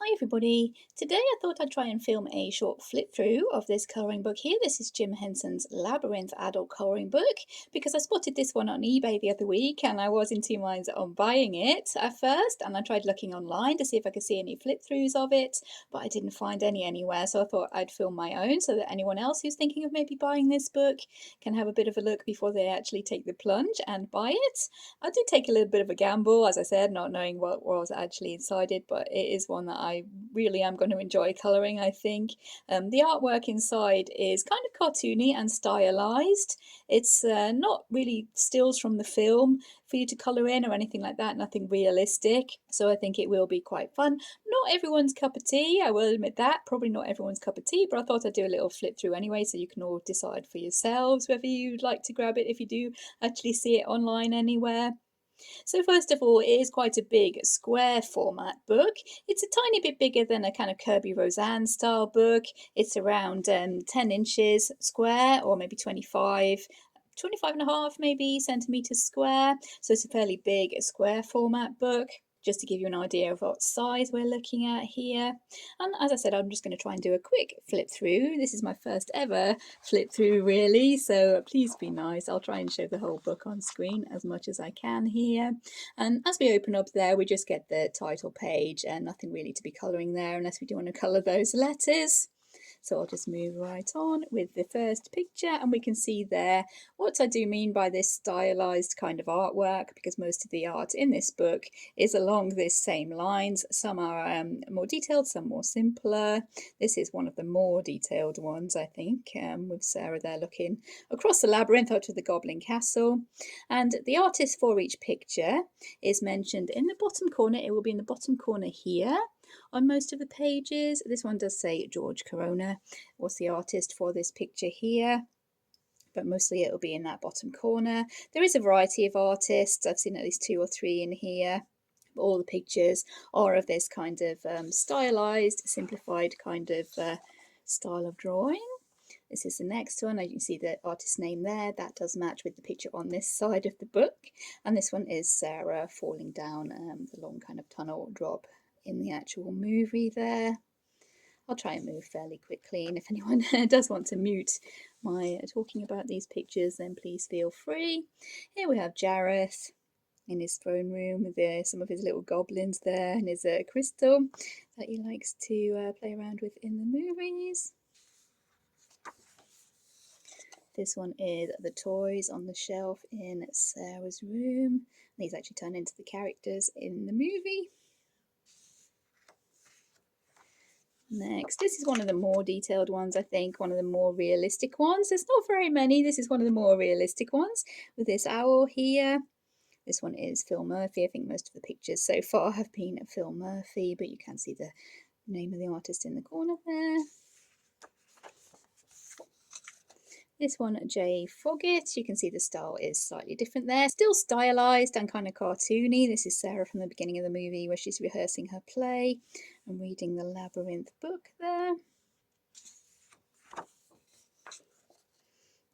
Hi everybody! Today I thought I'd try and film a short flip through of this colouring book here. This is Jim Henson's Labyrinth adult colouring book because I spotted this one on eBay the other week and I was in two minds on buying it at first, and I tried looking online to see if I could see any flip throughs of it, but I didn't find any anywhere, so I thought I'd film my own so that anyone else who's thinking of maybe buying this book can have a bit of a look before they actually take the plunge and buy it. I did take a little bit of a gamble, as I said, not knowing what was actually inside it, but it is one that I really am going to enjoy colouring, I think. The artwork inside is kind of cartoony and stylised. It's not really stills from the film for you to colour in or anything like that, nothing realistic. So I think it will be quite fun. Not everyone's cup of tea, I will admit that. Probably not everyone's cup of tea, but I thought I'd do a little flip through anyway, so you can all decide for yourselves whether you'd like to grab it if you do actually see it online anywhere. So first of all, it is quite a big square format book. It's a tiny bit bigger than a kind of Kirby Roseanne style book. It's around 10 inches square, or maybe 25 and a half maybe centimeters square. So it's a fairly big square format book, just to give you an idea of what size we're looking at here. And as I said, I'm just going to try and do a quick flip through. This is my first ever flip through really, so please be nice. I'll try and show the whole book on screen as much as I can here. And as we open up there, we just get the title page and nothing really to be colouring there unless we do want to colour those letters. So I'll just move right on with the first picture, and we can see there what I do mean by this stylized kind of artwork, because most of the art in this book is along this same lines. Some are more detailed, some more simpler. This is one of the more detailed ones, I think, with Sarah there looking across the labyrinth out to the Goblin Castle. And the artist for each picture is mentioned in the bottom corner. It will be in the bottom corner here on most of the pages. This one does say George Corona was the artist for this picture here, but mostly it'll be in that bottom corner. There is a variety of artists. I've seen at least 2 or 3 in here. All the pictures are of this kind of stylized, simplified kind of style of drawing. This is the next one. As you can see the artist's name there, that does match with the picture on this side of the book. And this one is Sarah falling down the long kind of tunnel drop in the actual movie there. I'll try and move fairly quickly, and if anyone does want to mute my talking about these pictures, then please feel free. Here we have Jareth in his throne room with some of his little goblins there and his crystal that he likes to play around with in the movies. This one is the toys on the shelf in Sarah's room. These actually turn into the characters in the movie. Next, this is one of the more detailed ones, I think, one of the more realistic ones. There's not very many. This is one of the more realistic ones with this owl here. This one is Phil Murphy. I think most of the pictures so far have been Phil Murphy, but you can see the name of the artist in the corner there. This one, Jay Foggett, you can see the style is slightly different there. Still stylised and kind of cartoony. This is Sarah from the beginning of the movie where she's rehearsing her play and reading the Labyrinth book there.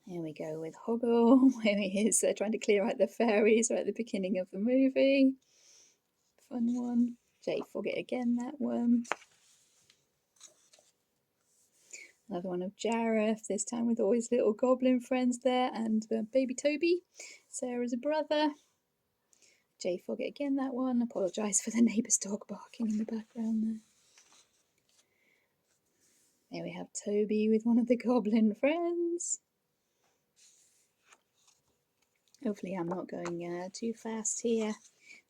Here we go with Hoggle, where he is trying to clear out the fairies right at the beginning of the movie. Fun one. Jay Foggett again, that one. Another one of Jareth, this time with all his little goblin friends there, and baby Toby, Sarah's brother. Jay Foggett again, that one. Apologise for the neighbour's dog barking in the background there. There we have Toby with one of the goblin friends. Hopefully I'm not going too fast here.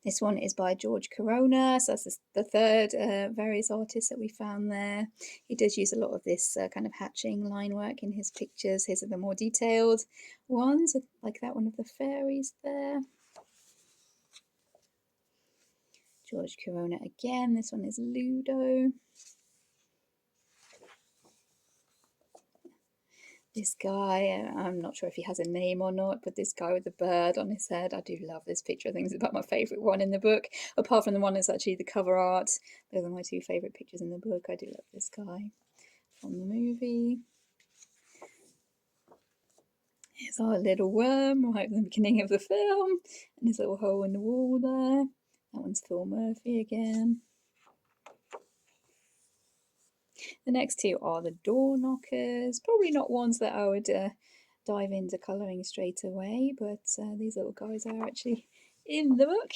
This one is by George Corona, so that's the third various artist that we found there. He does use a lot of this kind of hatching line work in his pictures. His are the more detailed ones, like that one of the fairies there. George Corona again, this one is Ludo. This guy, I'm not sure if he has a name or not, but this guy with the bird on his head, I do love this picture. I think it's about my favourite one in the book, apart from the one that's actually the cover art. Those are my 2 favourite pictures in the book. I do love this guy from the movie. Here's our little worm right at the beginning of the film, and his little hole in the wall there. That one's Phil Murphy again. The next two are the door knockers. Probably not ones that I would dive into colouring straight away, but these little guys are actually in the book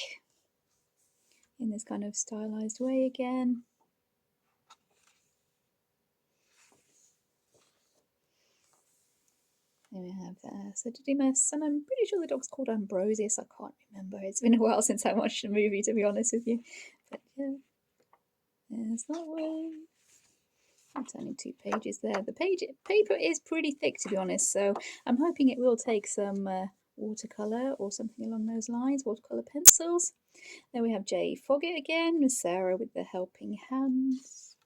in this kind of stylized way again. There we have Sodidimus, and I'm pretty sure the dog's called Ambrosius. I can't remember. It's been a while since I watched the movie, to be honest with you. But yeah, there's that one. It's only 2 pages there. The paper is pretty thick, to be honest, so I'm hoping it will take some watercolour or something along those lines, watercolour pencils. Then we have Jay Foggett again, with Sarah with the helping hands.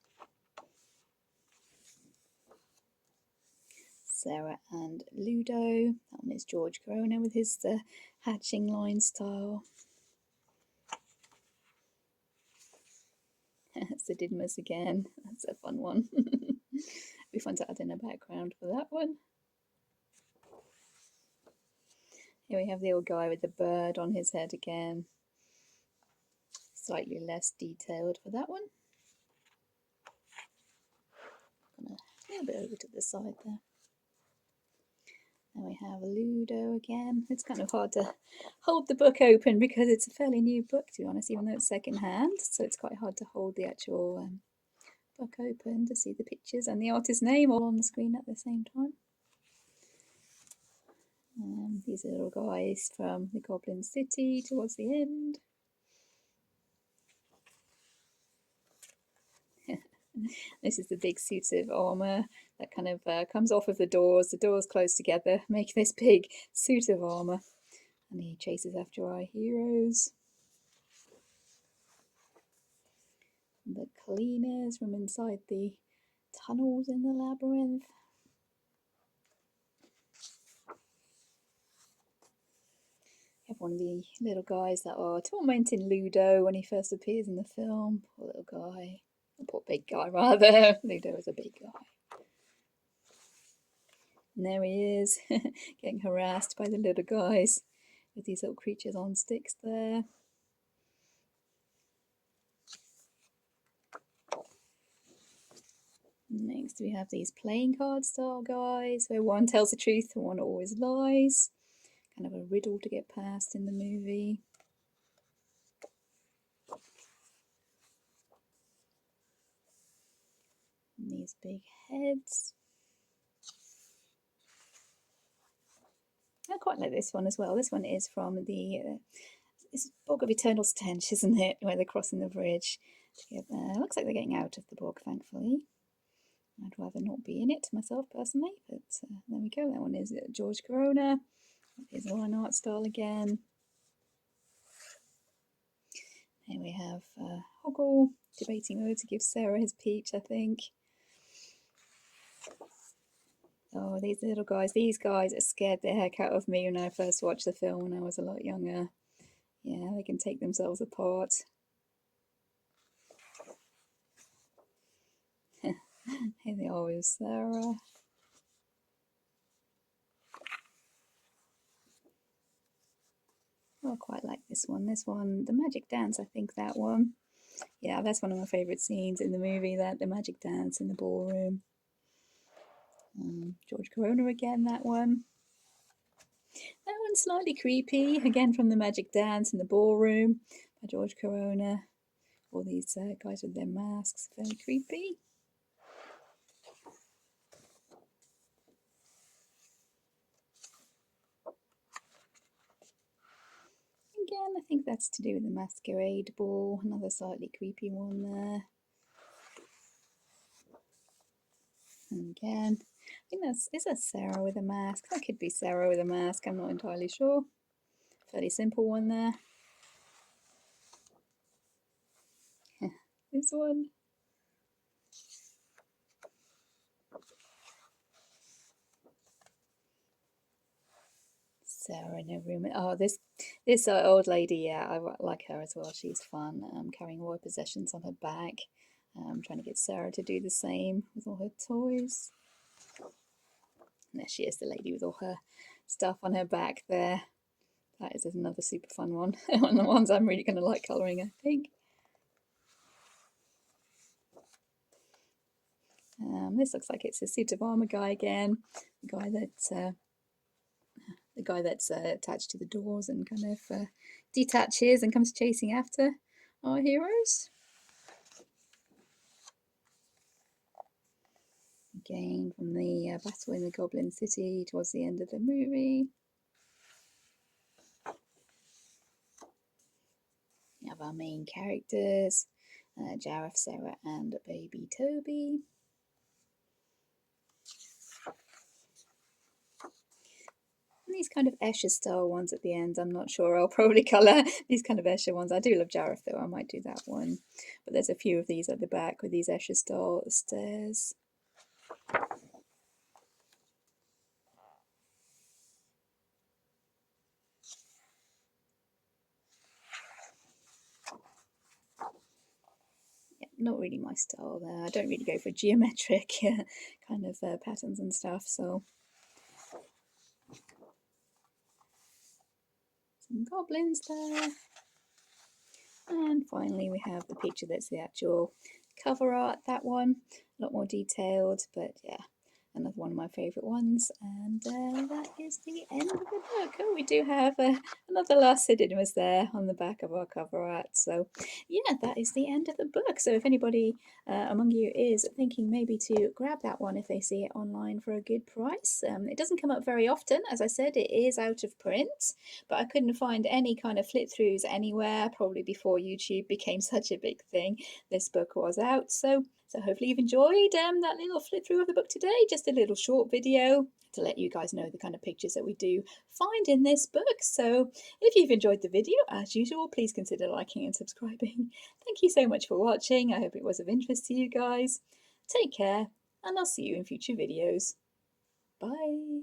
Sarah and Ludo. That one is George Corona with his hatching line style. Sididmus again. That's a fun one. Be fun to add in a background for that one. Here we have the old guy with the bird on his head again. Slightly less detailed for that one. A little bit over to the side there. Then we have Ludo again. It's kind of hard to hold the book open because it's a fairly new book, to be honest, even though it's second hand. So it's quite hard to hold the actual book open to see the pictures and the artist's name all on the screen at the same time. These are little guys from the Goblin City towards the end. This is the big suit of armour that kind of comes off of the doors. The doors close together, make this big suit of armour. And he chases after our heroes. The cleaners from inside the tunnels in the labyrinth. We have one of the little guys that are tormenting Ludo when he first appears in the film. Poor little guy. Poor big guy, rather. Ludo is a big guy. And there he is, getting harassed by the little guys with these little creatures on sticks there. Next we have these playing card style guys, where one tells the truth and one always lies. Kind of a riddle to get past in the movie. And these big heads. I quite like this one as well. This one is from the it's Bog of Eternal Stench, isn't it? Where they're crossing the bridge together. Looks like they're getting out of the bog, thankfully. I'd rather not be in it myself personally, but there we go. That one is George Corona. His line art style again. Here we have Hoggle debating whether to give Sarah his peach, I think. Oh, these little guys. These guys scared the heck out of me when I first watched the film when I was a lot younger. Yeah, they can take themselves apart. Here they are with Sarah. Oh, I quite like this one. This one, the magic dance, I think that one. Yeah, that's one of my favourite scenes in the movie, that the magic dance in the ballroom. George Corona again, that one. That one's slightly creepy, again from the magic dance in the ballroom by George Corona. All these guys with their masks, very creepy. Again, I think that's to do with the masquerade ball, another slightly creepy one there. And again, I think is that Sarah with a mask? That could be Sarah with a mask, I'm not entirely sure. Fairly simple one there. This one. Sarah in her room. Oh, this old lady, yeah, I like her as well. She's fun. Carrying all her possessions on her back. Trying to get Sarah to do the same with all her toys. And there she is, the lady with all her stuff on her back there. That is another super fun one. One of the ones I'm really going to like colouring, I think. This looks like it's a suit of armor guy again, the guy that's attached to the doors and kind of detaches and comes chasing after our heroes. Again, from the battle in the Goblin City towards the end of the movie. We have our main characters, Jareth, Sarah, and baby Toby. And these kind of Escher style ones at the end, I'm not sure. I'll probably colour these kind of Escher ones. I do love Jareth though, I might do that one. But there's a few of these at the back with these Escher style stairs. Yeah, not really my style there. I don't really go for geometric kind of patterns and stuff, so. Some goblins there. And finally we have the picture that's the actual cover art, that one. A lot more detailed, but yeah, another one of my favourite ones. And that is the end of the book. Oh, we do have another Last Hidden was there on the back of our cover art. So yeah, that is the end of the book. So if anybody among you is thinking maybe to grab that one if they see it online for a good price, it doesn't come up very often. As I said, it is out of print, but I couldn't find any kind of flip throughs anywhere, probably before YouTube became such a big thing. This book was out, so hopefully you've enjoyed that little flip through of the book today. Just a little short video to let you guys know the kind of pictures that we do find in this book. So if you've enjoyed the video, as usual, please consider liking and subscribing. Thank you so much for watching. I hope it was of interest to you guys. Take care, and I'll see you in future videos. Bye.